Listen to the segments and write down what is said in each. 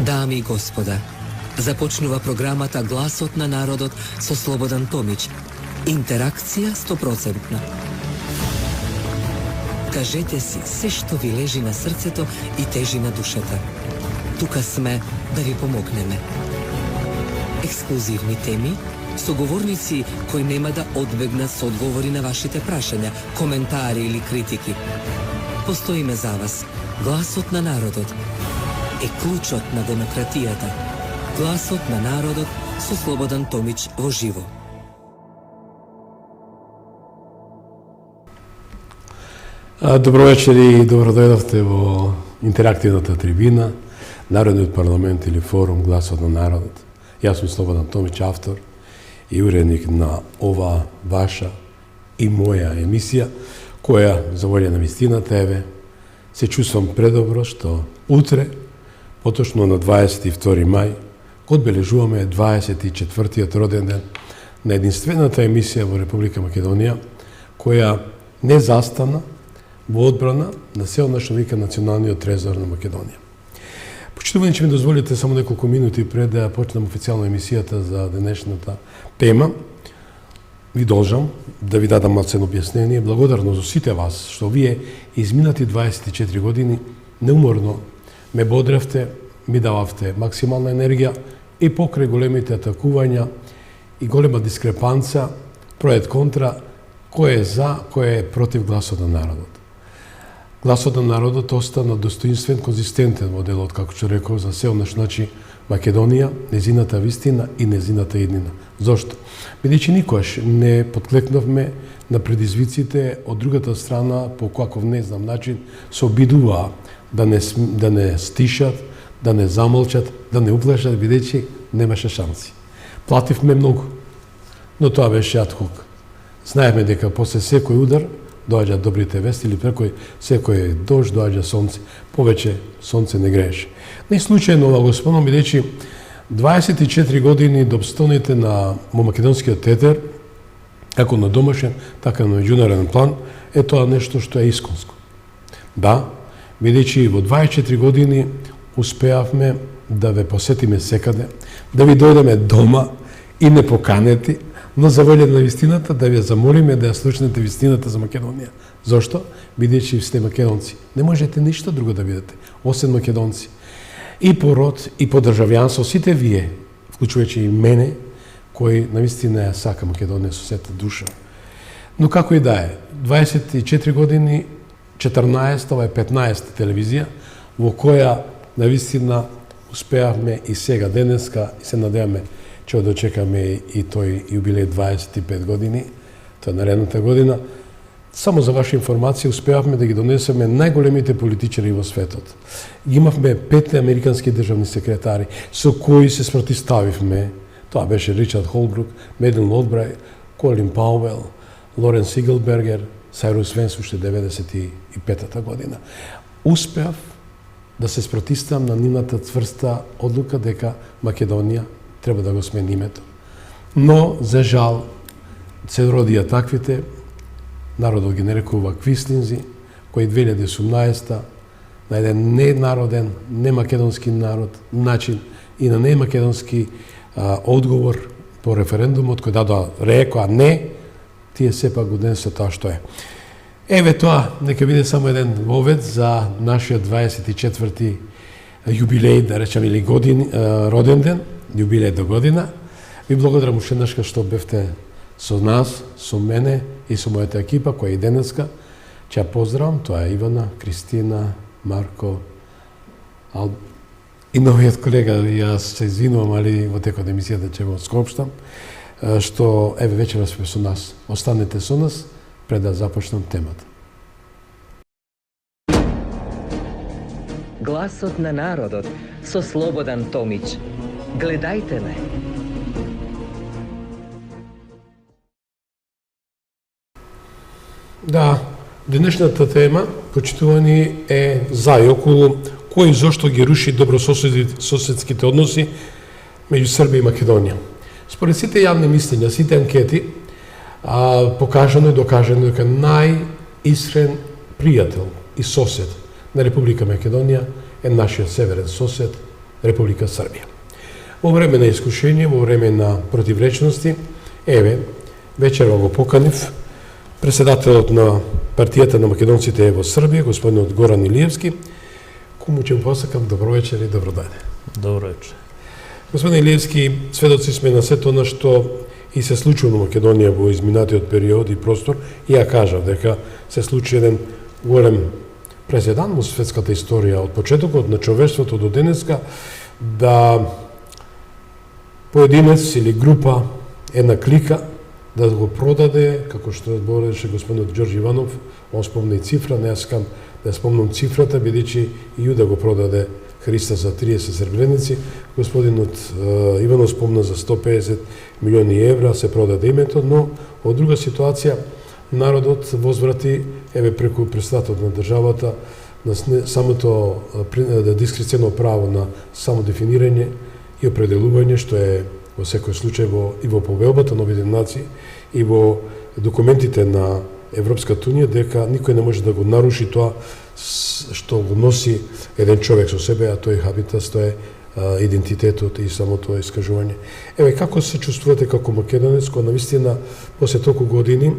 Дами и господа, започнува програмата Гласот на народот со Слободан Томич. Интеракција 100%. Кажете си се што ви лежи на срцето и тежи на душата. Тука сме да ви помогнеме. Ексклузивни теми, соговорници кои нема да одбегнат со одговори на вашите прашања, коментари или критики. Постоиме за вас. Гласот на народот е клучот на демократијата. Гласот на народот со Слободан Томич во живо. Добро вечер и добро дојдовте во интерактивната трибина, Народниот парламент или форум Гласот на народот. Јас сум Слободан Томич, автор и уредник на ова ваша и моја емисија, која за волја на вистината еве се чувствам предобро што утре, поточно на 22 мај, одбележуваме 24-тиот роден ден на единствената емисија во Република Македонија, која не застана во одбрана на се она што вика Националниот трезор на Македонија. Почитувани, че ми дозволите само неколку минути пред да почнем официјално емисијата за денешната тема, ви должам да ви дадам малцено објаснение, благодарно за сите вас, што вие изминати 24 години неуморно ме бодревте, ми дававте максимална енергија и покрај големите атакувања и голема дискрепанца, проект контра, кој е за, кој е против гласот на народот. Гласот на народот остана достоинствен, конзистентен во делот, како што реков, за се она што значи Македонија, незината вистина и незината иднина. Зошто? Бидејќи никош не подклекнавме на предизвиците од другата страна по каков не знам начин се обидуваа да не стишат, да не замолчат, да не уплашат, бидејќи немаше шанси. Плативме многу, но тоа беше адхок. Знаеме дека после секој удар доаѓаат добрите вести или преку секој дожд доаѓа сонце. Повеќе сонце не грееше. Не случајно ова го спомнам, бидејќи 24 години до обстоните на македонскиот театар, како на домашен, така на меѓународен план, е тоа нешто што е исконско. Да, бидејќи во 24 години успеавме да ве посетиме секаде, да ви дојдеме дома и не поканети, но за волја на вистината да ви замолиме да ја слушнете вистината за Македонија. Зошто? Бидејќи сте македонци. Не можете ништо друго да бидете, освен македонци. И по род, и по државјанство, сите вие, вклучувајќи и мене, кој навистина ја сака Македонија со сета душа. Но како и да е, 24 години, 14, ова е 15 телевизија, во која навистина успеавме и сега денеска, и се надеваме ќе дочекаме и тој јубилеј 25 години, тоа наредната година. Само за ваша информација, успеавме да ги донесеме најголемите политичари во светот. Имавме 5 американски државни секретари, со кои се спротивставивме. Тоа беше Ричард Холбрук, Медлин Олбрајт, Колин Пауел, Лорен Сиглбергер, Сайрус Венс уште 95-та година. Успеав да се спротивставам на нивната цврста одлука дека Македонија треба да го смени името. Но, за жал, се родија таквите, народот ги нарекува квислинзи, кои 2018 на еден ненароден, немакедонски народ, начин и на немакедонски одговор по референдумот, кој дадоа рекоа не, тие сепак го денесе тоа што е. Еве тоа, нека биде само еден вовед за нашиот 24-ти јубилеј, да речам, или роден ден, јубилеј до година. Ви благодарам уште еднаш што бевте со нас, со мене и со мојата екипа, која и денеска ќе ја поздравам. Тоа е Ивана, Кристина, Марко, и новиот колега. Јас се извинувам, али во текот емисијата ќе го скопштам, што еве вечерас сме со нас. Останете со нас пред да започнам темата. Гласот на народот со Слободан Томич. Гледајте ме. Да, денешната тема, почитувани, е за и околу кој и зошто ги руши добрососедските односи меѓу Србија и Македонија. Според сите јавни мислења, сите анкети, покажано и докажано дека најискрен пријател и сосед на Република Македонија е нашиот северен сосед Република Србија. Во време на искушение, во време на противречности, вечерва го поканив председателот на партијата на македонците во Србија, господинот Горан Илиевски, кому ќе му посакам добро вечер и добро дојде. Добро вечер. Господин Илиевски, сведоци сме на сето она што и се случува на Македонија во изминатиот период и простор, и ја кажав дека се случи еден голем преседан во светската историја од почетокот на човештвото до денеска, да поединец или група, една клика, да го продаде, како што збореше господинот Ѓорѓе Иванов, он спомна и цифра, не јас сакам да спомнам цифрата, бидејќи и Јуда го продаде Христа за 30 сребреници, господинот Иванов спомна за 150 милиони евра, се продаде името, но од друга ситуација, народот возврати, преку председателот на државата, на самото дискреционо право на самодефинирање и определување, што е во секој случај и во повелбата на Обединените нации и во документите на Европската унија, дека никој не може да го наруши тоа што го носи еден човек со себе, а тој хабитас, тоа е идентитетот и самото искажување. Како се чувствувате како македонец, кој навистина после толку години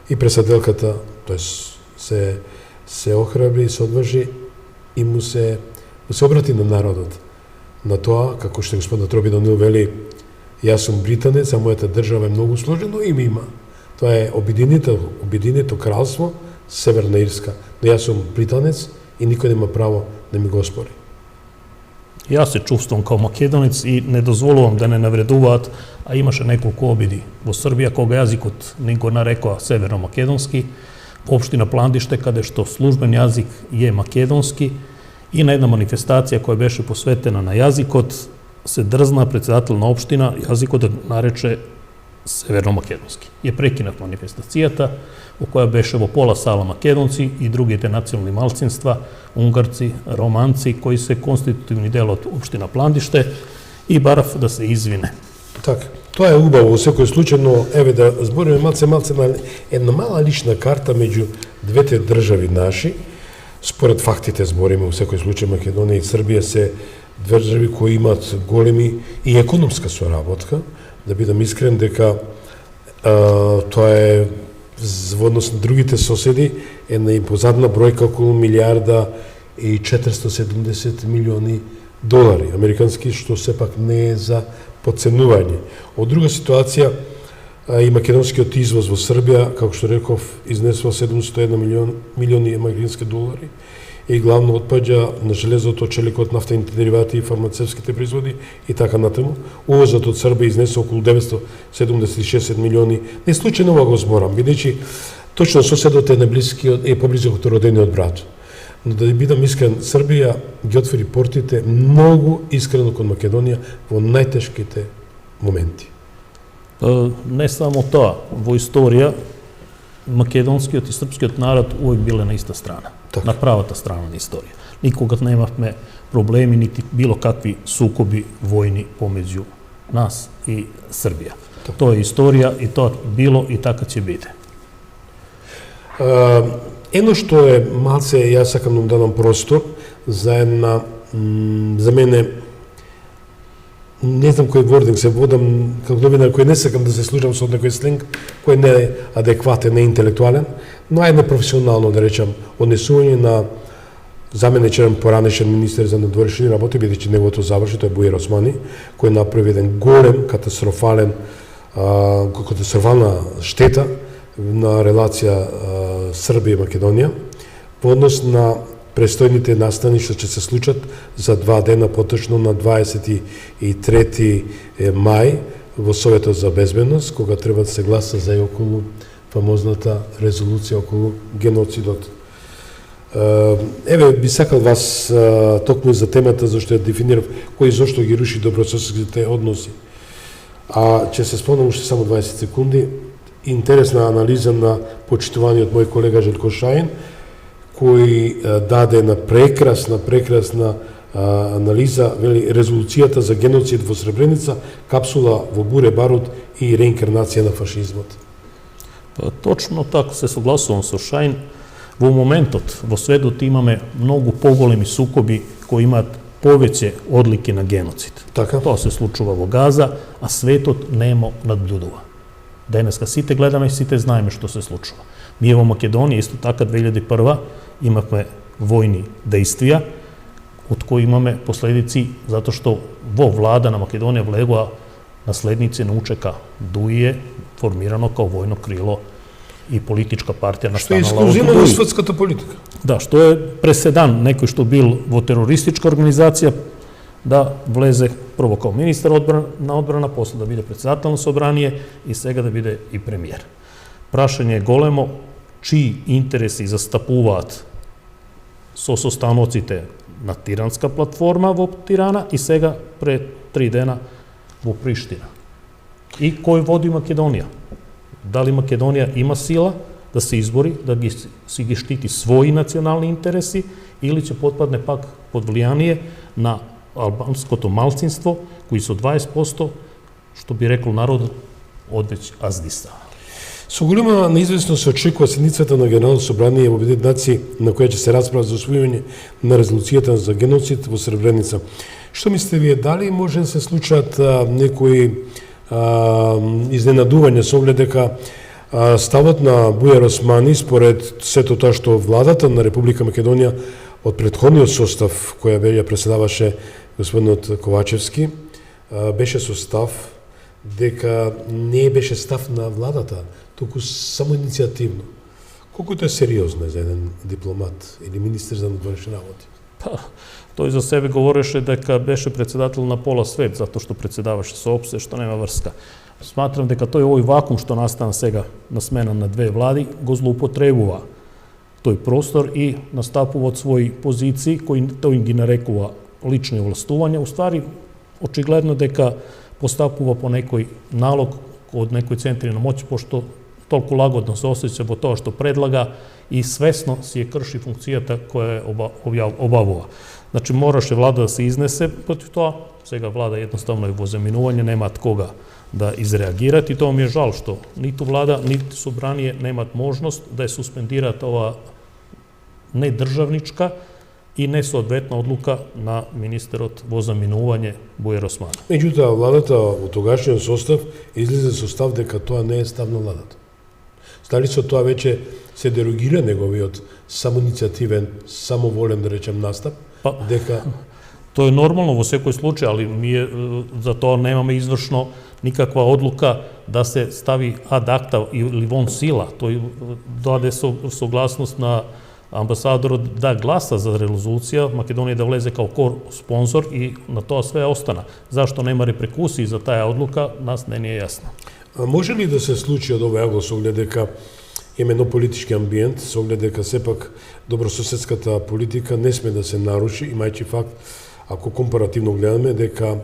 и председателката, се охрабри и се одважи и му се обрати на народот, на тоа, како што господин Троби Данил вели, јас сум британец, а мојата држава е многу сложена, и има. Тоа е Обединето кралство, Северна Ирска. Но јас сум британец и никој нема право да ми го оспори. Јас се чувствувам као македонец и не дозволувам да не навредуваат, а имаше неколку обиди во Србија, кога јазикот не го нарекоа северно-македонски, во општина Пландиште, каде што службен јазик е македонски, и на една манифестација која беше посветена на јазикот, се дрзна председател на општина јазикот да нарече северно-македонски. Ја прекинав манифестацијата, во која беше во пола сала македонци и другите национални малцинства, унгарци, романци, кои се конститутивни дел од општина Пландиште, и барав да се извине. Така, тоа е убаво во секој случај, но да збориме малце на една мала лична карта меѓу двете држави наши. Според фактите збориме во секој случај, Македонија и Србија се држави кои имаат големи и економска соработка. Да бидам искрен дека тоа е во однос на другите соседи една импозантна бројка, околу милиарда и 470 милиони долари американски, што сепак не е за подценување. Од друга ситуација, и македонскиот извоз во Србија, како што реков, изнесува 701 милиони американски долари и главно отпаѓа на железото, челикот, нафтените деривати и фармацевските производи и така натаму. Увозот од Србија изнесува околу 976 милиони. Не случајно ова го зборам, бидејќи точно соседот е најблискиот и поблизок од родениот брат. Но да бидам искрен, Србија ги отвори портите многу искрено кон Македонија во најтешките моменти. Не само тоа, во историја македонскиот и српскиот народ увек биле на иста страна, на правата страна на историја. Никогат немавме проблеми, нити било какви сукоби војни помеѓу нас и Србија. Тоа е историја и тоа било и така ќе биде. Едно што е малце, јас сакам да дадам простор за една, за мене, не знам кој вординг се водам, како новинар кој не сакам да се служам со некој сленг, кој не е адекватен, не е интелектуален, но е непрофесионално, да речам, однесување на заменечен поранешен министер за надворешни работи, бидејќи неговото заврши, тој е Бујер Османи, кој направи еден голем, катастрофална штета на релација Србија и Македонија, во однос на престојните настани што ќе се случат за 2 дена, поточно на 23 мај во Советот за безбедност, кога треба да се гласа за и околу фамозната резолуција околу геноцидот. Би сакал вас токму за темата зашто ја дефинирав кој зошто ги руши добрососедските односи. Ќе се спомнам уште само 20 секунди, интересна анализа на почитуваниот мој колега Желко Шаин, кој даде на прекрасна анализа, вели, резолуцијата за геноцид во Сребреница, капсула во буре барут и реинкарнација на фашизмот. Точно така се согласувам со Шаин. Во моментот во светот имаме многу поголеми сукоби кои имаат повеќе одлики на геноцид. Така. Тоа се случува во Газа, а светот нема надблудува. Денеска сите гледаме и сите знаеме што се случува. Ние во Македонија исто така 2001 имавме војни дејствија, од кои имаме последици, затоа што во влада на Македонија влегоа наследници на УЧК. ДУИ е формирано као војно крило и политичка партија Што е настанала од ексклузивно во ДУИ. светската политика. Да, што е преседан, некој што бил во терористичка организација, да влезе прво као министар на одбрана, после да биде председател на собрание и сега да биде и премиер. Прашање е големо, чии интереси застапуваат со состаноците на тиранска платформа во Тирана и сега пред 3 дена во Приштина. И кој води Македонија? Дали Македонија има сила да се избори, да си ги штити своји национални интереси, или ќе потпадне пак под влијание на албанското малцинство, кои со 20%, што би рекол народот, одвеќе аздиста. Со голема неизвестност се очекува седницата на Генералното собрание во Обединетите нации, на која ќе се расправа за усвојување на резолуцијата за геноцид во Сребреница. Што мислите вие, дали може да се случат некои изненадување со оглед дека ставот на Бујар Османи, според сето тоа што владата на Република Македонија од претходниот состав, која ја преседаваше господинот Ковачевски, беше со став дека не беше став на владата, туку само иницијативно. Колку тоа е сериозно за еден дипломат или министер за надворешни работи? Тој за себе говореше дека беше председател на пола свет, затоа што председаваше со ОПСЕ, што нема врска. Сматрам дека тој овој вакуум што настана сега на смена на две влади, го злоупотребува тој простор и настапува од своји позиции, кои тој ги нарекува лични овластувања. Уствари, очигледно дека постапува по некој налог од некој центри на моќ, пошто толку лагодно се осеќа во тоа што предлага и свесно си ја крши функцијата која обавува. Значи, мораше влада да се изнесе против тоа, сега влада едноставно е во заминување, немаат кога да изреагираат и тоа ми е жал што ниту влада, ниту собрание немаат можност да ја суспендираат ова недржавничка и несоодветна одлука на министерот во заминување Бујар Османи. Меѓутоа, владата во тогашниот состав излезе со став дека тоа не е став на владата. Дали со тоа веќе се дерогира неговиот самоиницијативен, самоволен, да речем, настап, дека тоа е нормално во секој случај, али ние за тоа немаме извршно никаква одлука да се стави ад акта или вон сила. Тој даде согласност на амбасадорот да гласа за резолуција, Македонија да влезе као кор спонзор и на тоа све остана. Зашто нема репрекусии за таа одлука, нас не ни е јасно. А може ли да се случи од овој ъгол со оглед дека именно политички амбиент, со оглед дека сепак добрососедската политика не сме да се наруши, имајќи факт, ако компаративно гледаме, дека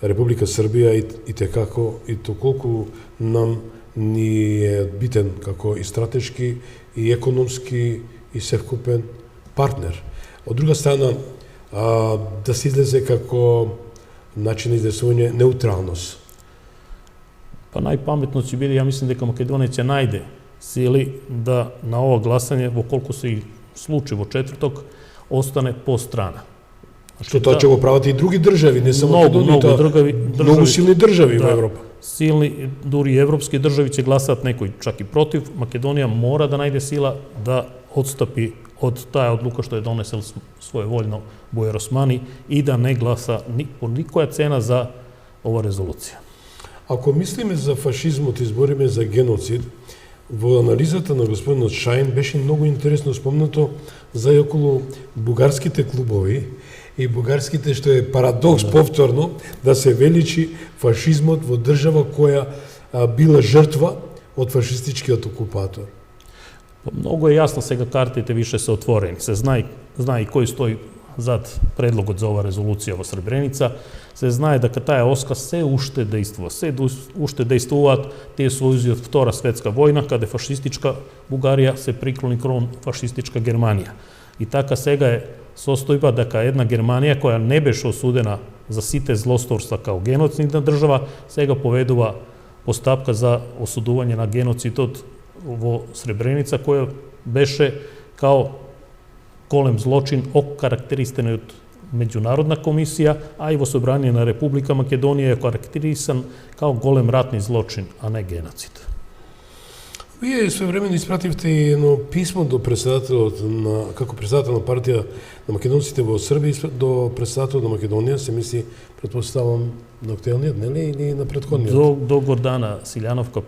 Република Србија и текако и то колку нам ни е битен како и стратешки, и економски, и севкупен партнер. Од друга страна, да се излезе како начин на излесување неутралност. Па најпаметно ќе биде, ја мислам дека Македонија ќе најде сили да на ова гласање, во колку се и случи во четврток, остане по страна. Што тоа ќе го прават и други држави, не само Македонија, многу силни држави во Европа. Силни, дури и европски држави ќе гласаат некои чак и против. Македонија мора да најде сила да отстапи од таа одлука што е донесел своеволно Бујар Османи и да не гласа по никоја цена за ова резолуција. Ако мислиме за фашизмот и збориме за геноцид, во анализата на господинот Шајн беше многу интересно спомнато за и околу бугарските клубови и бугарските, што е парадокс повторно, да се величи фашизмот во држава која била жртва од фашистичкиот окупатор. Многу е јасно, сега картите више се отворени. Се знае кој стои зад предлогот за ова резолуција во Сребреница, се знае дека таа оска се уште дејствува. Се уште дејствуваат тие сојузи од Втора светска војна, каде фашистичка Бугарија се приклони кон фашистичка Германија. И така сега е состојба дека една Германија која не беше осудена за сите злосторства као геноцидна држава, сега поведува постапка за осудување на геноцидот во Сребреница, која беше као голем злочин окарактеристен од međunarodna komisija, a i во собранjena Република Македонија е карактеризиран као голем ратни злочин, а не геноцид. Вие своевременно испративте едно писмо до председателот како председател на партија на македонците во Србија до председателот на Македонија, се мисли, предпоставам, на актуелниот, нели, или на претходниот? До Гордана Силјановска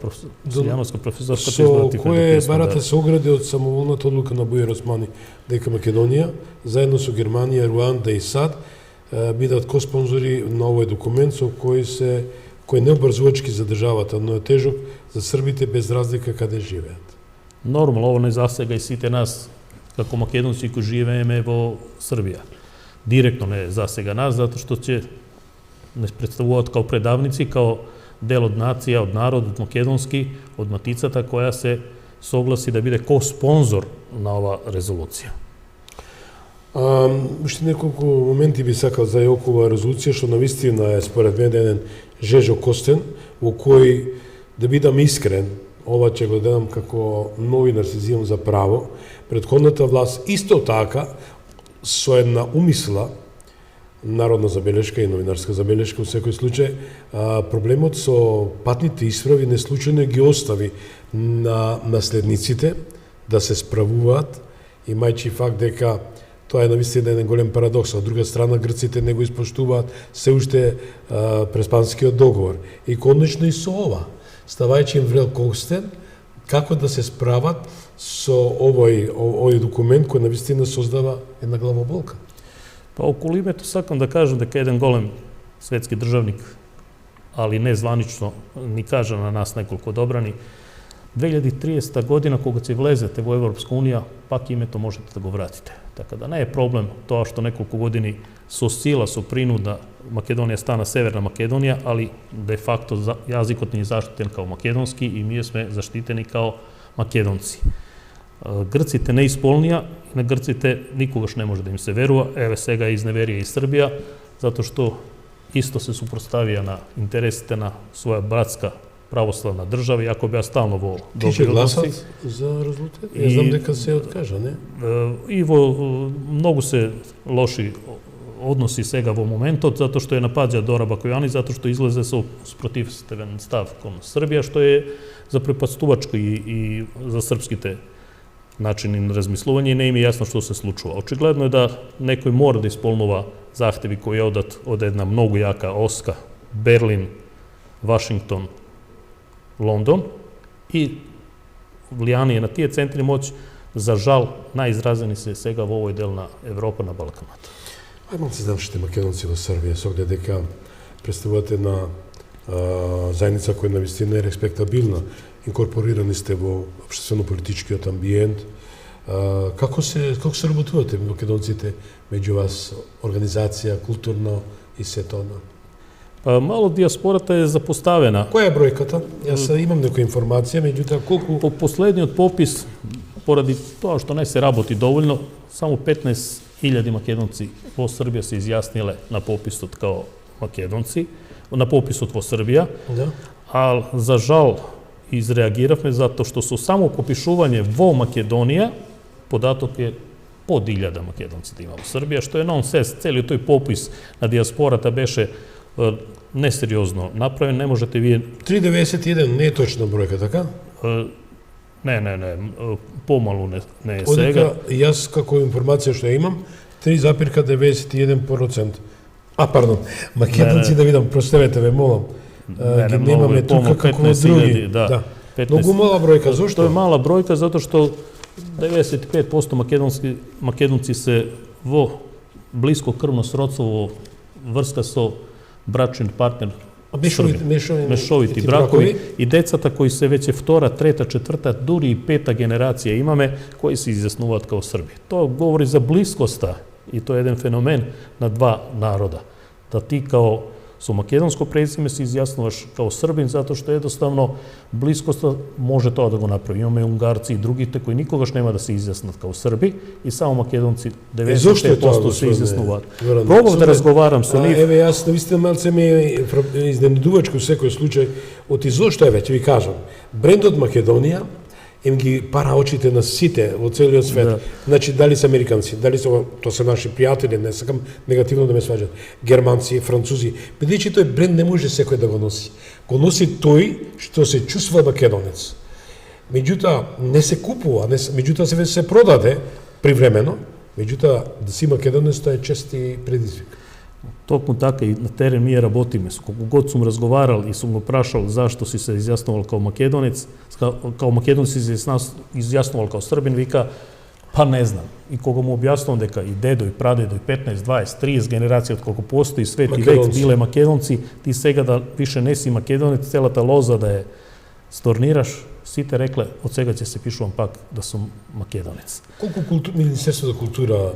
професорска Со кое барате се огради од самоволната одлука на Бујар Османи дека Македонија, заедно со Германија, Руанда и САД, бидат коспонзори на овој документ со кој не обрзувачки за државата, но е тежок за србите без разлика каде живеат. Нормално, ово не засега и сите нас, како македонци кои живееме во Србија. Директно не засега нас, затоа што ќе не представуваат као предавници, као дел од нација, од народ, од македонски, од матицата која се согласи да биде ко-спонзор на ова резолуција. Уште неколку моменти би сакал за околу резолуција, што навистина е според мене еден жежо костен, во кој, да бидам искрен, ова ќе го дадам како новинар се зимам за право, претходната власт исто така, со една умисла, народна забелешка и новинарска забелешка, во секој случај, проблемот со патните исправи не случајно ги остави на наследниците да се справуваат, имајќи факт дека тоа е навистина еден голем парадокс. Од друга страна, грците не го испоштуваат се уште Преспанскиот договор. И конечно и со ова, ставајќи им врел костен, како да се справат со овој документ кој навистина создава една главоболка. Па околу името сакам да кажам дека еден голем светски државник, али не званично, ни кажа на нас неколку добрани, 2030 година, кога ќе влезете во Европска унија, пак името можете да го вратите. Така да не е проблем тоа што неколку години со сила, со принуда Македонија стана Северна Македонија, али де факто јазикот ни е заштитен као македонски и ние сме заштитени као македонци. Грците не исполнија, на грците никогаш не може да им се верува, еве сега изневерија и Србија, затоа што исто се супроставија на интересите на своја братска православна држава, иако беа стално во добри односи. Ти ќе гласат за резултат? Ја знам дека се откажа, не? И во многу се лоши односи сега во моментот, затоа што е напаѓа Дора Бакојани, затоа што излезе со спротивствен став кон Србија, што е запрепастувачко и за српските начини на размислување и не им е јасно што се случува. Очигледно е да некој мора да исполнува захтеви кои одат од една многу јака оска, Берлин, Вашингтон, Лондон и влијание на тие центри моќ, за жал, најизразени се сега во овој дел на Европа, на Балканот. Ајде се знам што македонци во Србија, со оглед дека представувате на заедница која навистина е респектабилна, инкорпорирани сте во општествено-политичкиот амбиент. Како се работувате македонците меѓу вас, организација, културно и се тоа? Мало диаспората е запоставена. Која е бројката? Јас имам некоја информација, меѓутоа колку... По последниот попис, поради тоа што не се работи доволно, само 15.000 македонци во Србија се изјасниле на пописот као македонци, на пописот во Србија, да. А за жал изреагиравме затоа што со само попишување во Македонија, податок е под 1000 македонци да има во Србија, што е нонсенс. Целиот тој попис на диаспората беше несериозно направен, не можете вие... 3,91 не е точна бројка, така? Не, помалу не е сега. Одека, јас како информација што ја имам, 3,91%. Пардон, македонци да видам, простевете ве, молам. Ги немаме тука како други. Да. Многу мала бројка, зошто? Тоа е мала бројка, затоа што 95% македонци се во блиско крвно сродство, во врска со брачен партнер, мешовити бракови и децата кои се веќе втора, трета, четврта, дури и пета генерација имаме, кои се изјаснуваат као Срби. Тоа говори за блискоста и тоа е еден феномен на два народа. Да ти као со македонско презиме се изјаснуваш као Србин, затоа што едноставно блискоста може тоа да го направи. Имаме унгарци и другите кои никогаш нема да се изјаснат као Срби и само македонци 90% се изјаснуваат. Пробав да разговарам со нив. Еве, јас навистина малце ме изненадувачко во секој случај, оти зошто е веќе ви кажам. Брендот Македонија им ги пара очите на сите во целиот свет. Да. Значи, дали се американци, дали се, тоа се наши пријатели, не сакам негативно да ме сваѓат, германци, французи, бидејќи тој бренд не може секој да го носи. Го носи тој што се чувства македонец. Меѓутоа, не се купува, меѓутоа се продаде привремено, меѓутоа, да си македонец, тоа е чести предизвик. Токму така и на терен ние работиме. Колку год сум разговарал и сум го прашал зашто си се изјаснувал као македонец, као македонец си се изјаснувал као србин, вика, па не знам. И кога му објаснувам дека и дедо, и прадедо, и 15, 20, 30 генерација од колку постои свет и век биле македонци, ти сега да више не си македонец, целата лоза да е сторнираш, сите рекле, од сега ќе се пишувам пак да сум македонец. Колку Министерство за култура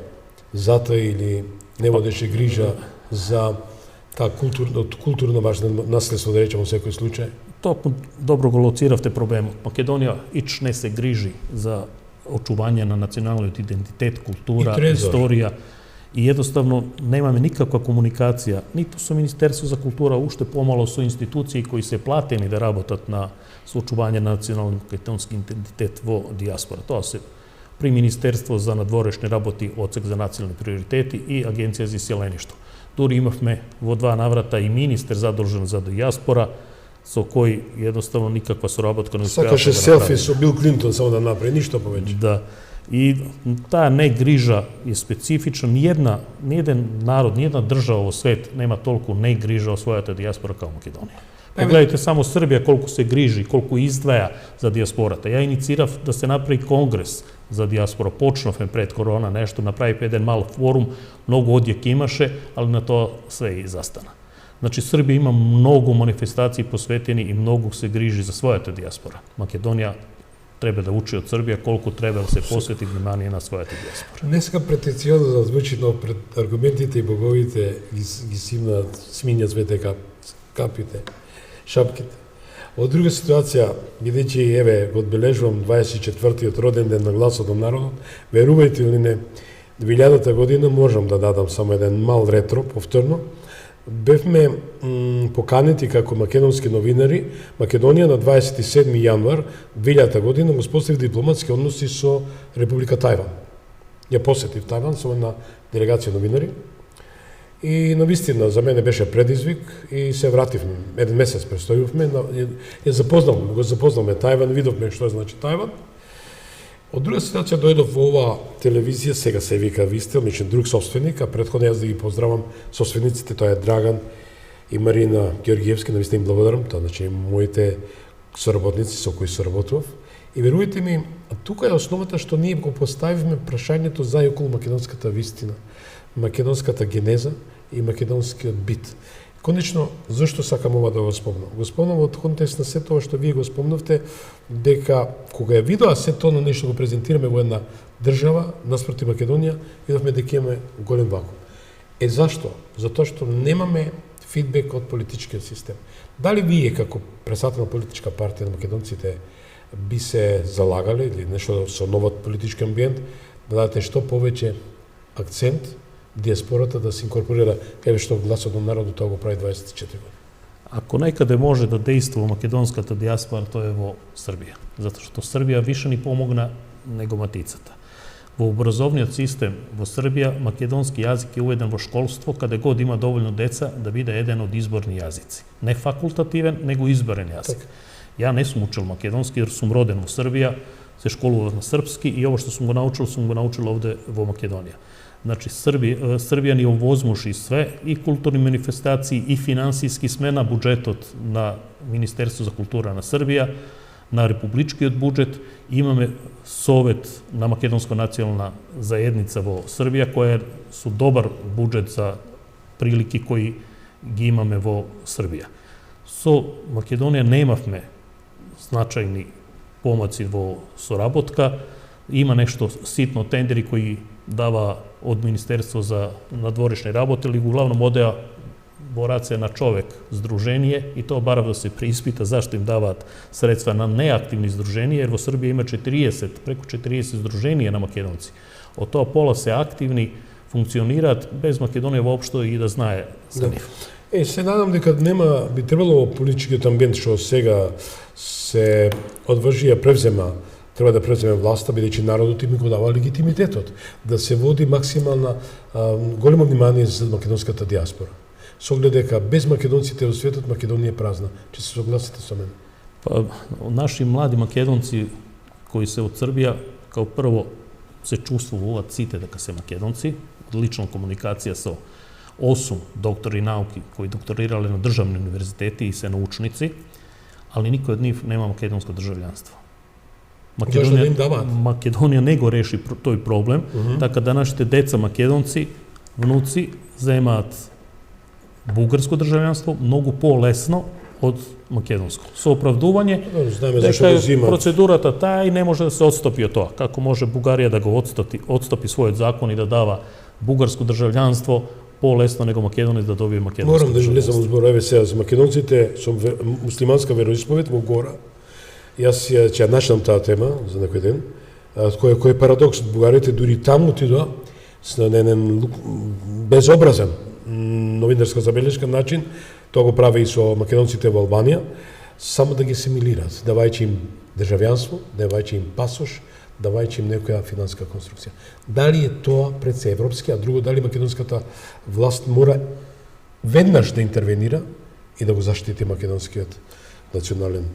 затоа или не водеше грижа за таа културно важно наследство, да речеме, во секој случај? Токму добро го лоциравте проблемот. Македонија ич не се грижи за очување на националниот идентитет, култура, историја. И едноставно немаме никаква комуникација, ниту со Министерство за култура, уште помало со институции кои се платени да работат на соочување на национален македонски идентитет во диаспора. Тоа се при Министерство за надворешни работи, Одсек за национални приоритети и Агенција за иселеништво. Дури имавме во 2 наврата и министер задолжен за диаспора, со кој едноставно никаква соработка не успеа. Сакаше селфи со Бил Клинтон само да направи, ништо повеќе. Да. И таа негрижа е специфична. Ниеден народ, ниедна држава во свет нема толку негрижа о својата диаспора као Македонија. Погледайте само Србија колку се грижи, колку издваја за диаспората. Ја иницирав да се направи конгрес за диаспора. Почнавме пред корона нешто, направи еден мал форум, многу одјек имаше, али на тоа све и застана. Значи, Србија има многу манифестации посветени и многу се грижи за својата диаспора. Македонија треба да учи од Србија колку треба да се посвети внимание на својата диаспора. Не сакам претенциозно да звучи, но пред аргументите и боговите ги смињат свете капите, шапките. Од друга ситуација, бидејќи еве го одбележувам 24-тиот роден ден на Гласот на народот, верувајте или не, 2000-та година можам да дадам само еден мал ретро повторно. Бевме поканети како македонски новинари. Македонија на 27 јануар 2000 година го спостави дипломатски односи со Република Тајван. Ја посетив Тајван со една делегација новинари. И навистина за мене беше предизвик и се вративме. Еден месец престојувме, го запознавме Тајван, видовме што значи Тајван. Од друга ситуација дојдов во ова телевизија, сега се вика Вистел, мислам друг собственик, а претходно јас да ги поздравам собствениците, тоа е Драган и Марина Георгиевски, навистина им благодарам, тоа значи моите соработници со кои соработував. И верувајте ми, тука е основата што ние го поставивме прашањето за и околу македонската вистина, македонската генеза и македонскиот бит. Конечно, зашто сакам ова да го спомнам? Го спомнам од контекст на се тоа што вие го спомнавте, дека кога ја видоа се тоа на нешто го презентираме во една држава, наспроти Македонија, видовме дека имаме голем вакуум. Зашто? Затоа што немаме фидбек од политичкиот систем. Дали вие како председател на политичка партија на македонците би се залагале или нешто со новот политички амбиент да дадете што повеќе акцент диаспората да се инкорпорира, еве што Гласот на народот тоа го прави 24 години. Ако некаде може да дејства македонската диаспора, тоа е во Србија. Затоа што Србија више ни помогна него матицата. Во образовниот систем во Србија македонски јазик е уведен во школство каде год има доволно деца да биде еден од изборни јазици. Не факултативен, него изборен јазик. Ја не сум учил македонски, jer сум роден во Србија, се школував на српски и ово што сум го научил овде во Македонија. Значи, Србија ни овозмуши све, и културни манифестации, и финансиски смена буџетот на Министерство за култура на Србија, на републичкиот буџет. Имаме Совет на Македонска национална заедница во Србија, која е со добар буџет за прилики кои ги имаме во Србија. Со Македонија немавме значајни помаци во соработка. Има нешто ситно тендери кои дава од Министерство за надворешни работи, или главно одеа во раце на човек здружение, и тоа барав да се преиспита зашто им даваат средства на неактивни здруженија, jer во Србија има преку 40 здруженија на македонци. Од тоа пола се активни, функционираат без Македонија воопшто и да знае за нив. Се надам дека нема, би требало политичкиот амбиент што сега се одважи ја превзема треба да преземе власта, бидејќи народот им го дава легитимитетот, да се води максимална големо внимание за македонската диаспора. Со оглед дека без македонците во светот Македонија е празна. Че се согласите со мене? Па, наши млади македонци кои се од Србија, као прво се чувствуваат сите дека се македонци, одлична комуникација со 8 доктори науки кои докторирале на државни универзитети и се научници, али никој од нив нема македонско државјанство. Македонија не го реши тој проблем, така да нашите деца македонци, внуци, земаат бугарско државјанство многу по-лесно од македонско. Со оправдување дека процедурата таа и не може да се отстопи од тоа. Како може Бугарија да го отстопи својот закон и да дава бугарско државјанство по-лесно него македонец да добие македонско државјанство. Морам да влезам во збор, еве сега за македонците со муслиманска вероисповед во Гора. Јас ќе начнам таа тема за некој ден, кој е парадокс. Бугарите дури таму отидоа на еден безобразен новинарска забелешка начин, тоа го прави и со македонците во Албанија, само да ги асимилираат, давајќи им државјанство, давајќи им пасош, давајќи им некоја финансска конструкција. Дали е тоа пред се европски, а друго дали македонската власт мора веднаш да интервенира и да го заштити македонскиот национален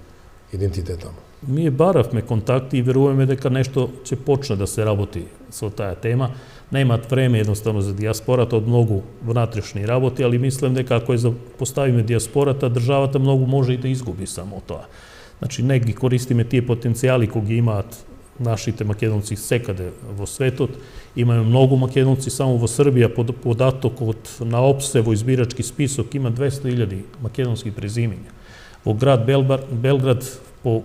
идентитет таму. Ние баравме контакти и веруваме дека нешто ќе почне да се работи со таа тема. Немаат време едноставно за диаспората од многу внатрешни работи, али мислам дека ако ја поставиме диаспората, државата многу може и да изгуби само тоа. Значи, не ги користиме тие потенцијали кои ги имаат нашите македонци секаде во светот. Имаме многу македонци само во Србија, податокот на ОПСЕ во избирачки список има 200.000 македонски презимења. Во град Белград по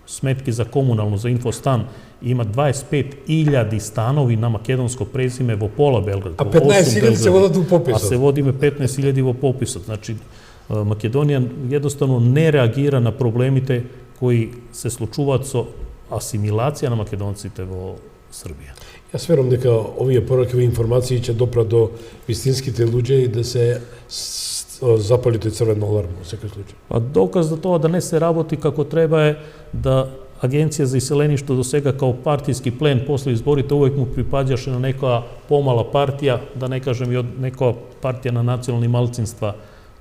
сметки за комунално, за инфостан, има 25.000 станови на македонско презиме во пола Белград. А 15.000 се водат во пописот. А се водиме 15.000 во пописот. Значи, Македонија едноставно не реагира на проблемите кои се случуваат со асимилација на македонците во Србија. Јас верувам дека овие поракови информации ќе допрат до вистинските луѓе и да се запали тој црвен аларм во секој случај. А доказ за тоа да не се работи како треба е да Агенција за иселеништво до сега као партиски плен после изборите увек му припаѓаше на некоја помала партија, да не кажем и од некоја партија на национални малцинства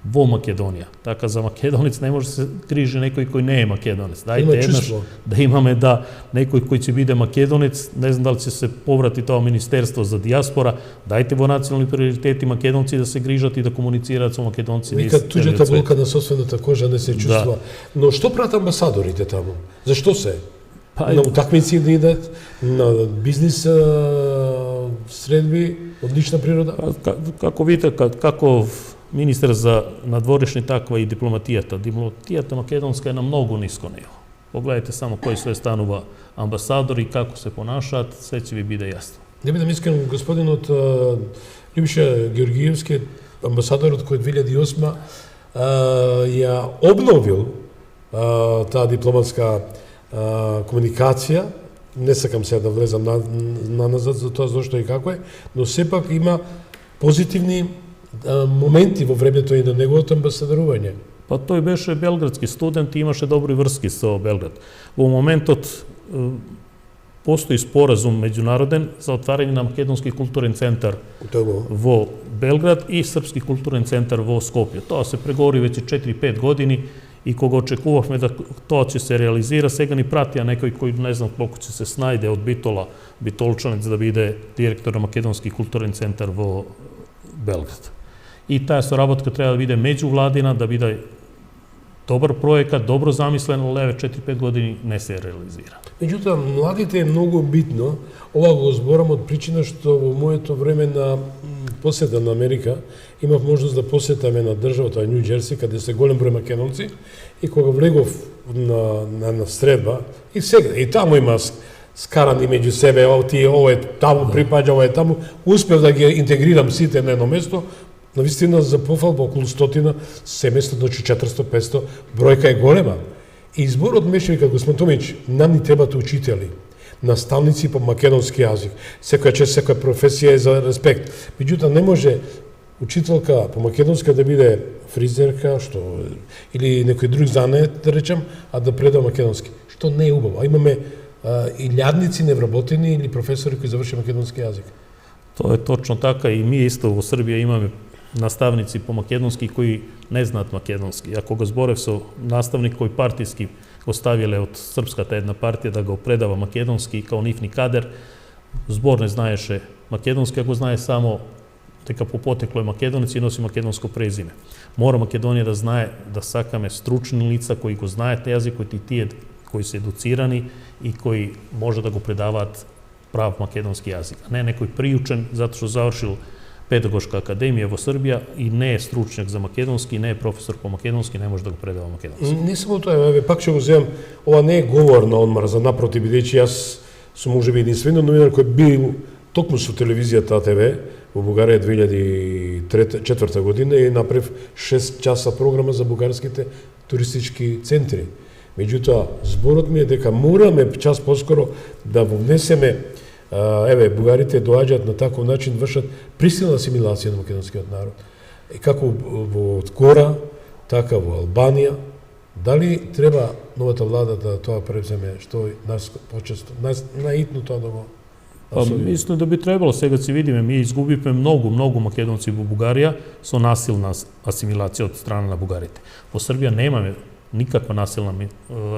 во Македонија. Така за македонец не може да се крижи некој кој не е македонец. Дајте еднаш да имаме некој кој ќе биде македонец, не знам дали ќе се поврати тоа Министерство за диаспора, дајте во национални приоритети македонци да се грижат и да комуницираат со македонци. Вика туѓата болка на собствената кожа не се чувства. Да. Но што прават амбасадорите таму? Зашто се? На утакмици да идат, на бизнис средби, одлична природа? Како видите, како министер за надворешни таква и дипломатијата. Дипломатијата македонска е на многу ниско ниво. Погледайте само кој све станува амбасадори, како се понашаат, се ќе ви биде јасно. Не бидам искрен, господинот Љубиша Георгиевски, амбасадорот кој 2008 ја обновил таа дипломатска комуникација. Не сакам сега да влезам назад за тоа зошто и како е, но сепак има позитивни моменти во времето и на неговото амбасадорување. Па тој беше белградски студент и имаше добри врски со Белград. Во моментот постои споразум меѓународен за отварање на Македонски културен центар во Белград и Српски културен центар во Скопје. Тоа се преговори веќе 4-5 години и кога очекувавме да тоа ќе се реализира, сега ни пратија некој кој не знам колку ќе се снајде од Битола, битолчанец да биде директор на Македонски културен центар во Белград. И таа соработка треба да биде меѓувладина, да биде добар проекат, добро замислен, но леве 4-5 години не се реализира. Меѓутоа, младите е многу битно. Ова го зборам од причина што во моето време на посета на Америка имав можност да посетам една државата Њу Џерси, каде се голем број македонци, и кога влегов на средба, и сега, и таму има скарани меѓу себе, ова е таму припаѓа, ова е таму, успев да ги интегрирам сите на едно место. Навистина за пофалба околу 100, 700, значи 400-500, бројка е голема. И изборот беше, вика господин Томич, нам ни требаат учители, наставници по македонски јазик. Секоја чест, секоја професија е за респект. Меѓутоа не може учителка по македонска да биде фризерка, или некој друг занет, да речем, а да предава македонски. Што не е убаво. Имаме илјадници невработени или професори кои заврши македонски јазик. To je točno tako i mi isto u Srbiji imamo nastavnici po makedonski koji ne znat makedonski. Ako ga zborev su nastavnik koji partijski ostavile od Srpska ta jedna partija da ga predava makedonski kao nifni kader, zbor ne znaješe makedonski, ako znaje samo teka po potekloj Makedonici i nosi makedonsko prezime. Mora Makedonija da znaje da sakame stručni lica koji go znaje te jezik, koji su educirani i koji može da go predavat prav makedonski jezik. A ne nekoj priučen zato što završil Pedagoška akademija vo Srbija i ne je stručnjak za makedonski, ne je profesor po makedonski, ne može da go predava makedonski. Не само тоа, пак ќе го земам, ова не е говор на одмраза, напротив, бидејќи јас сум можеби единствено новинар кој бил токму со телевизијата АТВ во Бугарија 2004 година и направив 6 часа програма за бугарските туристички центри. Меѓутоа, зборот ми е дека мораме час поскоро да го внесеме, бугарите доаѓаат на таков начин, вршат присилна асимилација на македонскиот народ. И како во Кора, така во Албанија, дали треба новата влада да тоа превземе, што нас почесто, наитно тоа да го Pa mislim da bi trebalo, сега се видиме, ми изгубивме многу македонци во Бугарија со насилна асимилација од страна на бугарите. Во Србија немаме никаква насилна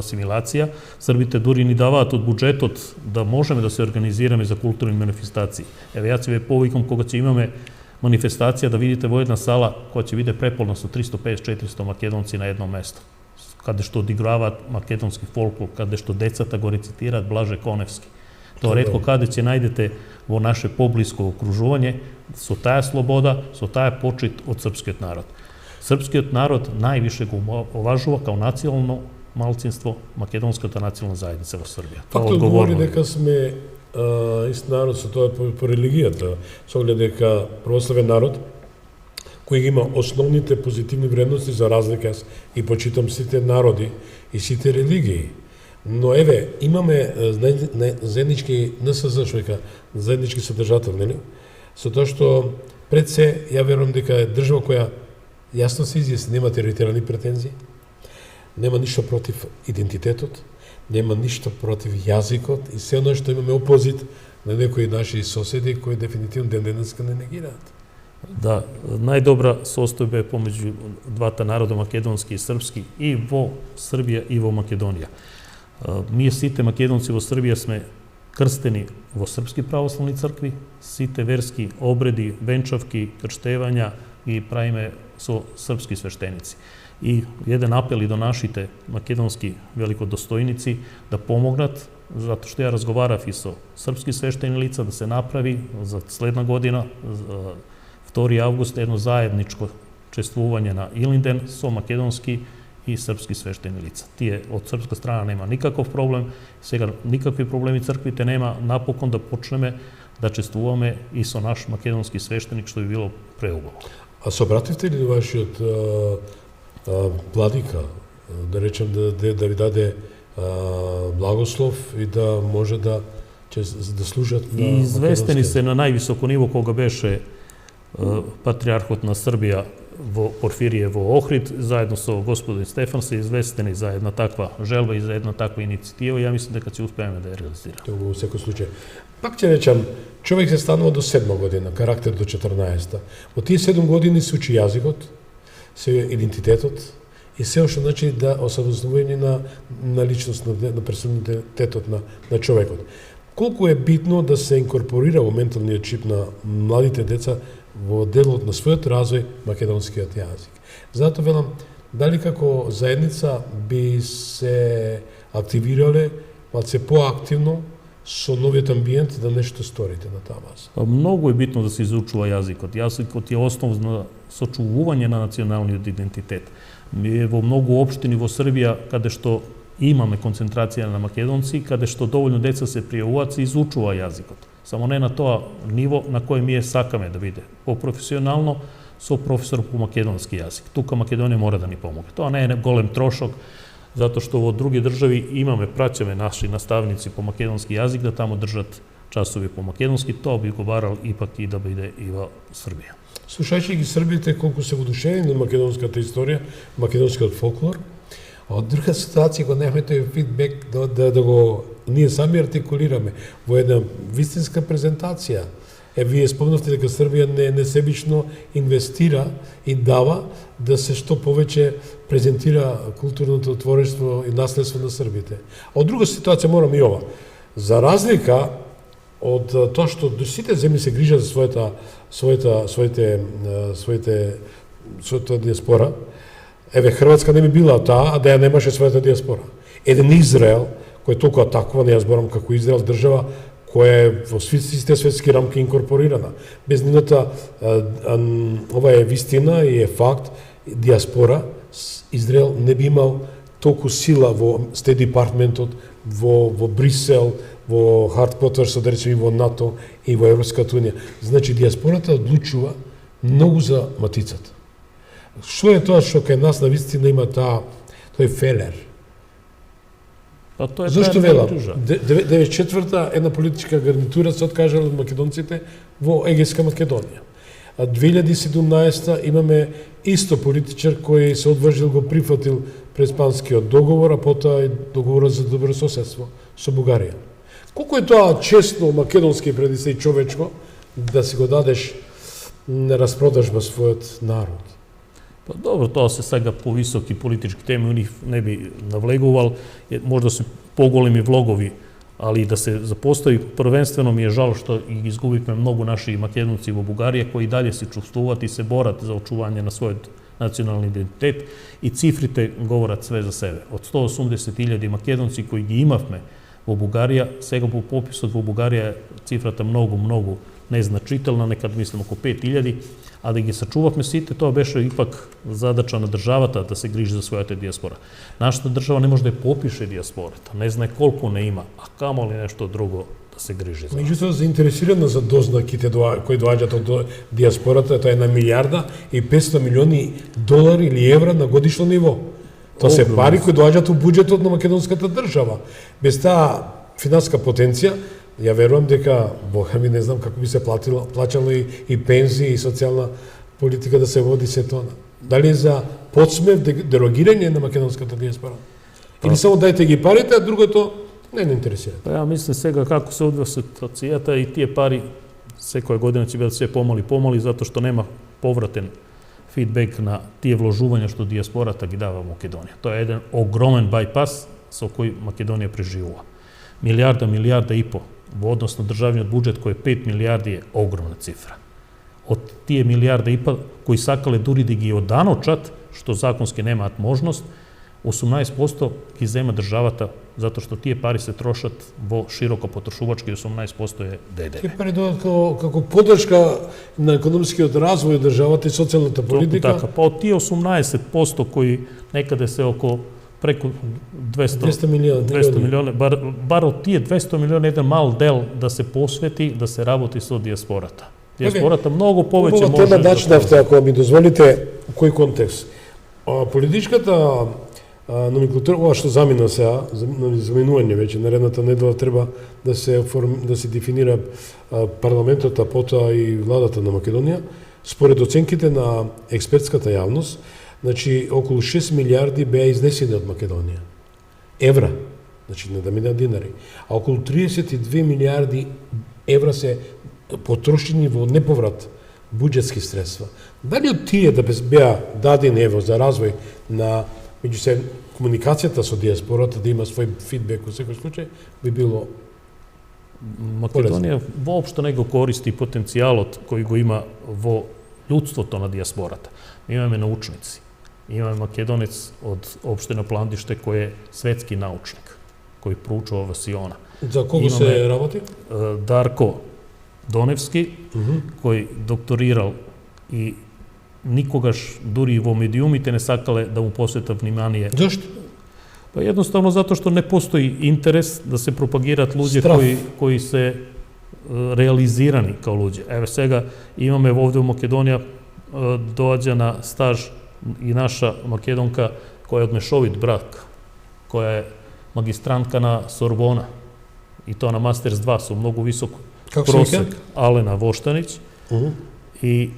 асимилација. Србите дури ни даваат од буџетот да можеме да се организираме за културни манифестации. Еве, ја ќе ве повикам кога ќе имаме манифестација да видите во една сала која ќе биде преполна со 350-400 македонци на едно место, каде што одиграваат македонски фолклор, каде што децата го рецитираат Блаже Коневски. Тоа ретко каде ќе најдете во наше поблиско окружување со таа слобода, со таа почит од српскиот народ. Српскиот народ највише го уважува као национално малцинство македонската национална заедница во Србија. Фактот говори дека сме ист народ со тоа по религијата, со оглед дека православен народ кој има основните позитивни вредности за разлика и почитам сите народи и сите религии. Но еве, имаме заеднички НСЗ, што века, заеднички содржател, нели? Со тоа што пред се, ја верувам дека е држава која јасно се изјасни, нема територијални претензии, нема ништо против идентитетот, нема ништо против јазикот и се оно што имаме опозит на некои наши соседи кои дефинитивно ден-денеска не негираат. Да, најдобра состојба е помеѓу двата народа, македонски и српски, и во Србија и во Македонија. Ние сите македонци во Србија сме крстени во српски православни цркви, сите верски обреди, венчавки, крштевања и правиме со српски свештеници. И еден апел и до нашите македонски великодостојници да помогнат, затоа што ја разговарав и со српски свештени лица да се направи за следна година, 2. август, едно заедничко чествување на Илинден со македонски и српски свештени лица. Тие од српска страна нема никаков проблем, сега никакви проблеми црквите нема, напокон да почнеме да чествуваме и со наш македонски свештеник, што би било преубаво. А се обративте ли до вашиот владика, да речем да ви даде благослов и да може да служат на и известени се на највисоко ниво кога беше патриархот на Србија во Порфирije во Охрид, заедно со господин Стефан се известени за една таква желба и за една таква иницијатива. Ја мислам дека ќе успееме да ја реализираме. Тоа во секој случај. Пак ќе речам, човек се станува до 7 година, карактер до 14-та. Во тие 7 години се учи јазикот, се идентитетот и се уште значи да осознавање на личност, на персоналитетот на човекот. Колку е битно да се инкорпорира во менталниот чип на младите деца во делот на својот развој македонскиот јазик. Затоа велам, дали како заедница би се активирале малце поактивно со новиот амбиент да нешто сторите на таа база? Многу е битно да се изучува јазикот. Јазикот е основ за сочувување на националниот идентитет. Во многу општини во Србија, каде што имаме концентрација на македонци, каде што доволно деца се пријавуваат, се изучува јазикот. Само не на тоа ниво на кој ние сакаме да биде. По-професионално со професор по македонски јазик. Тука Македонија мора да ни помогне. Тоа не е голем трошок, затоа што во други држави имаме, праќаме наши наставници по македонски јазик да тамо држат часови по македонски. Тоа би го барал ипак и да биде и во Србија. Слушајќи ги србите колку се водушени на македонската историја, македонскиот фолклор, А од друга ситуација го немаме тој фидбек да го ние сами артикулираме во една вистинска презентација. Вие спомнавте дека Србија не себично инвестира и дава да се што повеќе презентира културното творештво и наследство на србите. А од друга ситуација морам и ова. За разлика од тоа што сите земји се грижат за својата диаспора, Хрватска не би била таа, а да ја немаше својата диаспора. Еден Израел, кој е толку атакуван, јас зборам како Израел држава, која е во сите светски рамки инкорпорирана. Без нивната, ова е вистина и е факт, диаспора, Израел не би имал толку сила во Стейт Департментот, во Брисел, во Хардквотер, да речем и во НАТО и во Европската унија. Значи, диаспората одлучува многу за матицата. Што е тоа што кај нас на вистина има тој фелер? Зошто велам? 94-та една политичка гарнитура се откажала од македонците во Егејска Македонија. А 2017-та имаме исто политичар кој се одважил го прифатил преспанскиот договор, а потоа и договорот за добрососедство со Бугарија. Колку е тоа честно македонски преди се и човечко да си го дадеш на распродажба својот народ? Па добро, тоа се сега повисоки политички теми, у не би навлегувал, можда се поголеми влогови, али да се запостави, првенствено ми е жал што ги изгубивме многу наши македонци во Бугарија кои далje се чувствуваат и се борат за очување на својот национални идентитет и цифрите говорат све за себе. Од 180.000 македонци кои ги имавме во Бугарија, сега по пописот во Бугарија цифрата многу незначителна, некад мислам око 5.000, а да ги сачувавме сите, тоа беше ипак задача на државата да се грижи за својата диаспора. Нашата држава не може да ја попише диаспората, не знае колку не има, а камо ли нешто друго да се грижи за. Меѓутоа, заинтересирана за дознаките кои доаѓаат од диаспората, тоа е 1 милиарда и 500 милиони долари или евра на годишно ниво. Тоа се пари кои доаѓаат у буџетот на македонската држава. Без таа финанска потенција, ја верувам дека, Бога ми не знам како би се плачало и пензии и социјална политика да се води се тоа. Дали е за подсмев, дерогирање на македонската диаспора? Или само дајте ги парите, а другото не интересира? Па ја мислам сега како се одвива ситуацијата и тие пари секоја година ќе бидат се помали, затоа што нема повратен фидбек на тие вложувања што диаспората ги дава Македонија. Тоа е еден огромен бајпас со кој Македонија преживува. Милиарда и по во однос на државниот буџет кој е 5 милиарди е огромна цифра. Од тие милиарда и по кои сакале дури да ги оданочат, што законски немаат можност, 18% ги зема државата, затоа што тие пари се трошат во широко потрошувачки, 18% е ДДВ. Тие пари доаѓаат како поддршка на економскиот развој државата и социјалната политика. Така, па од тие 18% кои некаде се око преку 200 милиони, бар од тие 200 милиони еден мал дел да се посвети, да се работи со диаспората. Диаспората многу повеќе може да... Тема начнавте, ако ми дозволите, кој контекст. Политичката номенклатура, ова што замина сега, заминување веќе, наредната недела треба да се дефинира парламентот, а потоа и владата на Македонија, според оценките на експертската јавност, значи, околу 6 милиарди беа изнесени од Македонија. Евра, значи не да минат динари. А околу 32 милиарди евра се потрошени во неповрат буџетски средства. Дали од тие да беа дадени за развој на комуникацијата со диаспората, да има свој фидбек во секој случај, би било Македонија воопшто не го користи потенцијалот кој го има во људството на диаспората. Ми имаме научници. Имаме македонец од општина Пландиште кој е светски научник, кој проучува во Сиона. За кого се работи? Дарко Доневски, кој докторирал и никогаш дури во медиумите не сакале да му посвета внимание. Зошто? Па едноставно затоа што не постои интерес да се пропагираат луѓе кои се реализирани као луѓе. Еве сега имаме овде во Македонија доаѓа на стаж и наша македонка која е од мешовит брак, која е магистрантка на Сорбона и тоа на Мастерс 2 со многу висок просек, Алена Воштанич, и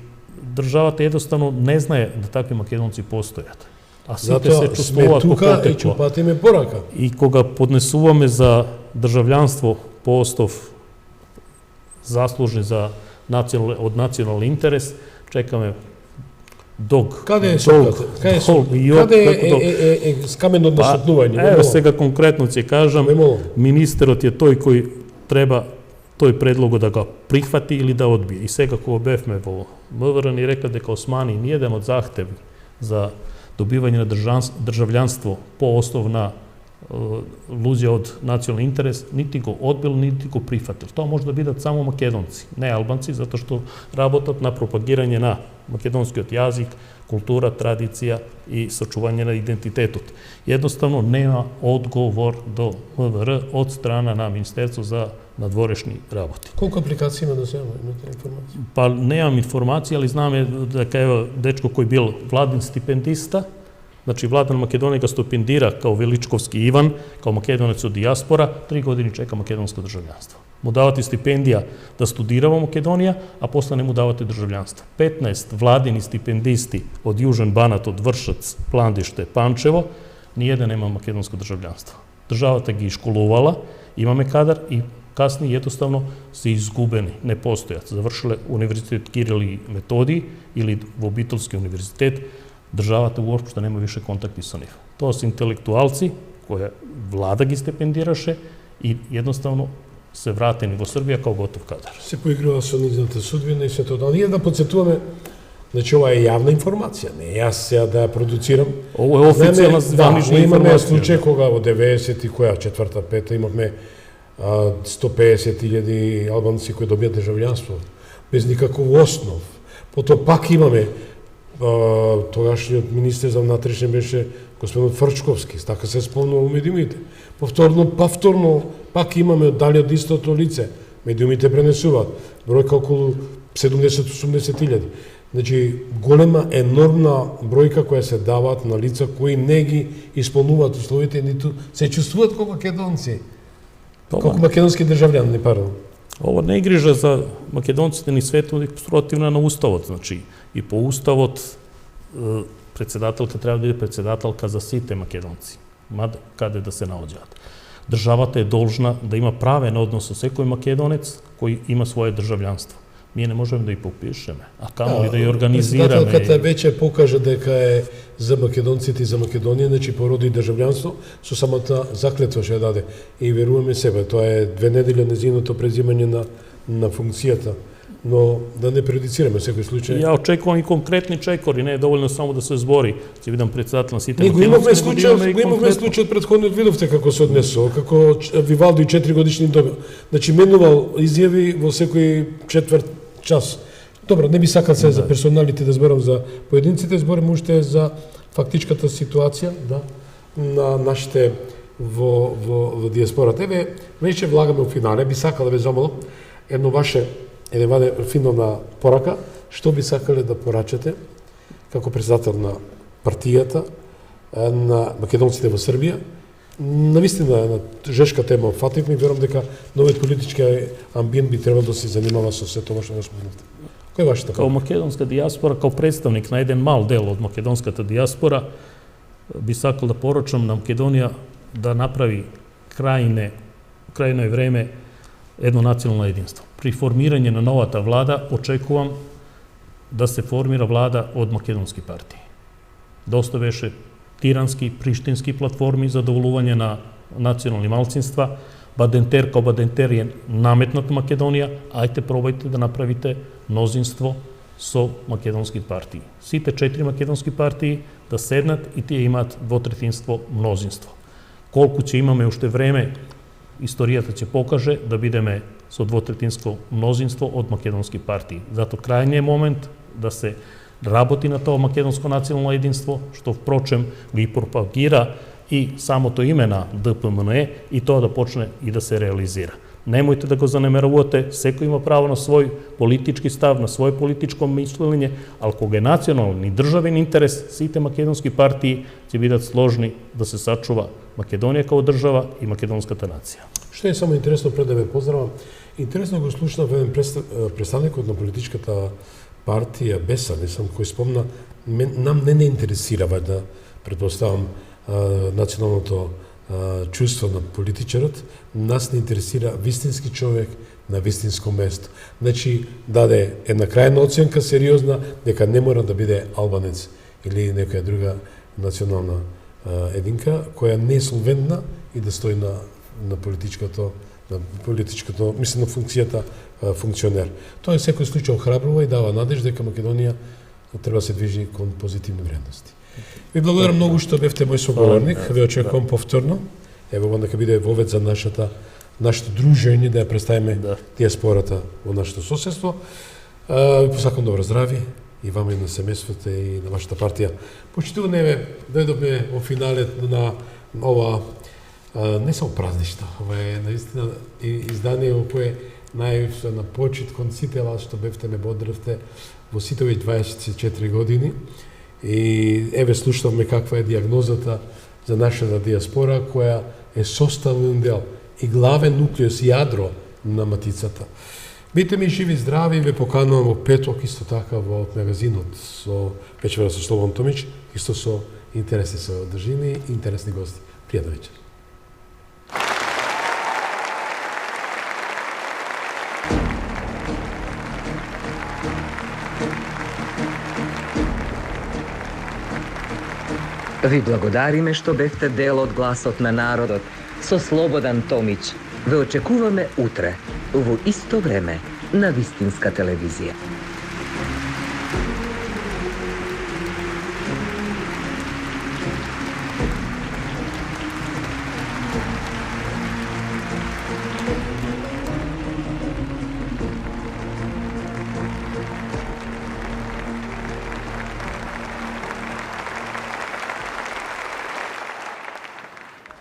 државата едноставно не знае да такви македонци постојат. А сите се чувствуваат по тука и потекло. ќе патиме порака. И кога поднесуваме за држављанство по остов заслужни за од национален интерес, чекаме долг. Каде е соката? Каде е каменот на стапнување? Еве сега конкретно ќе кажам, министерот е тој кој треба тој предлог да го прихвати или да одбие. И сега кога бевме во МВР ни река дека Османи ниеден од захтеви за добивање на држављанство по основ на луѓе од национален интерес, нити го одбил, нити го прифатил. Тоа може да бидат само македонци, не албанци, затоа што работат на пропагирање на македонскиот јазик, култура, традиција и сочување на идентитетот. Едноставно нема одговор до МВР од страна на Министерство за надворешни работи. Колку апликации има до сега, имате информација? Па немам информација, али знаме дека е дечко кој бил владин стипендиста. Значи, влада на Македонија го стипендира као Величковски Иван, као македонец од дијаспора, 3 години чека македонско држављанство. Му давате стипендија да студира во Македонија, а после не му давате држављанство. 15 владини стипендисти од Јужен Банат, од Вршац, Пландиште, Панчево, ниеден нема македонско држављанство. Државата ги школувала, имаме кадар и касни едноставно се изгубени, не постојат. Завршиле универзитет Кирил и Методий или во Битолски универзитет, државата уопшто нема више контакти со нив. Тоа се интелектуалци кои влада ги стипендираше и едноставно се вратени во Србија као готов кадар. Се поигрува со низната судбина и се тоа. Ние да подсетуваме, значи ова е јавна информација, не јас сега да ја продуцирам. Ово е официјална званична информација. Имаме случај кога во 90 и која, 4-5 имавме 150.000 албанци кои добија држављанство без никаков основ. Потоа пак имаме тогашниот министер за внатрешни беше господин Фрчковски, така се спомнува во медиумите. Повторно пак имаме дали од истото лице. Медиумите пренесуваат бројка околу 70-80.000. Значи, голема, енормна бројка која се даваат на лица кои не ги исполнуваат условите, ниту се чувствуваат како македонци. Како македонски државјани, пардон. Ова не е грижа за македонците ни светот противна на уставот, значи и по уставот председателка треба да биде председателка за сите македонци, мада каде да се наоѓаат. Државата е должна да има правен однос со секој македонец кој има свое држављанство. Ние не можеме да ја попишеме, а камо ли да ја организираме. Председателката веќе покажа дека е за македонците и за Македонија, значи породи држављанство со самата заклетва што ја даде. И веруваме себе, тоа е 2 недели незиното презимање на функцијата. Но да не предицираме секој случај. Ја очекувам и конкретни чекори, не е доволно само да се збори. Ќе бидам председател на сите македонски. Имавме случај предходниот видовте како се однесува, како Вивалди 4 годишни добил. Значи менувал изјави во секој четврт час. Добро, не би сакал се за персоналите да зборам за поединците, зборам уште за фактичката ситуација, на нашите во диаспората. Еве, веќе влагаме во финале, би сакал да ве замолам едно ваше финовна порака, што би сакале да порачате како председател на партијата на македонците во Србија. Навистина на жешка тема фативме и верувам дека новиот политички амбиент би требало да се занимава со сето ова што го спомнавте. Кој е вашата? Као македонска дијаспора, као представник на еден мал дел од македонската дијаспора, би сакал да порачам на Македонија да направи крајно време едно национално единство. При формирање на новата влада очекувам да се формира влада од македонски партии. Доста беше тирански, приштински платформи за задоволување на национални малцинства. Бадентер као Бадентер е наметнат Македонија, ајте пробајте да направите мнозинство со македонски партии. Сите 4 македонски партии да седнат и тие имаат двотретинство мнозинство. Колку ќе имаме уште време, историјата ќе покаже да бидеме со двотретинско мнозинство од македонски партии. Зато крајниот момент да се работи на тоа македонско национално единство, што впрочем ги пропагира и самото име на ДПМНЕ и тоа да почне и да се реализира. Немојте да го занемарувате, секој има право на свој политички став, на свој политичко мислење, ал кога е национален и државен интерес, сите македонски партии ќе бидат сложни да се сачува Македонија као држава и македонската нација. Што е само интересно пред да ве поздравам, интересно го слушнав еден представникот на политичката партија Беса, не сам кој спомна, нам не интересирава да предпоставам, националното чувство на политичарот, нас не интересира вистински човек на вистинско место. Значи, даде една крајна оценка, сериозна, дека не мора да биде албанец или некоја друга национална единка, која не е солвентна и да стои на политичкото, мислам на функцијата функционер. Тоа е секој случај охрабрува и дава надеж дека Македонија треба да се движи кон позитивни вредности. Ви благодарам многу што бевте мој соговорник, ве очекувам повторно. Ево нека биде вовед за нашето дружење да ја представиме диаспората во нашето соседство. Ви посакам добро здравје и вама и на семејството и на вашата партија. Почитуваме, дојдовме во финалет на ова не само празништо, ова е наистина издание во кое најавивте на почит кон сите вас што бевте ме бодревте во сите овие 24 години. И еве слушавме каква е диагнозата за нашата диаспора, која е составен дел и главен нуклеус и јадро на матицата. Бите ми живи, здрави, ве поканувам во петок, исто така во магазинот со вечера со Слободан Томич, исто со интересни содржини и интересни гости. Пријатна вечер. Ви благодариме што бевте дел од гласот на народот со Слободан Томич. Ве очекуваме утре, во исто време, на Вистинска телевизија.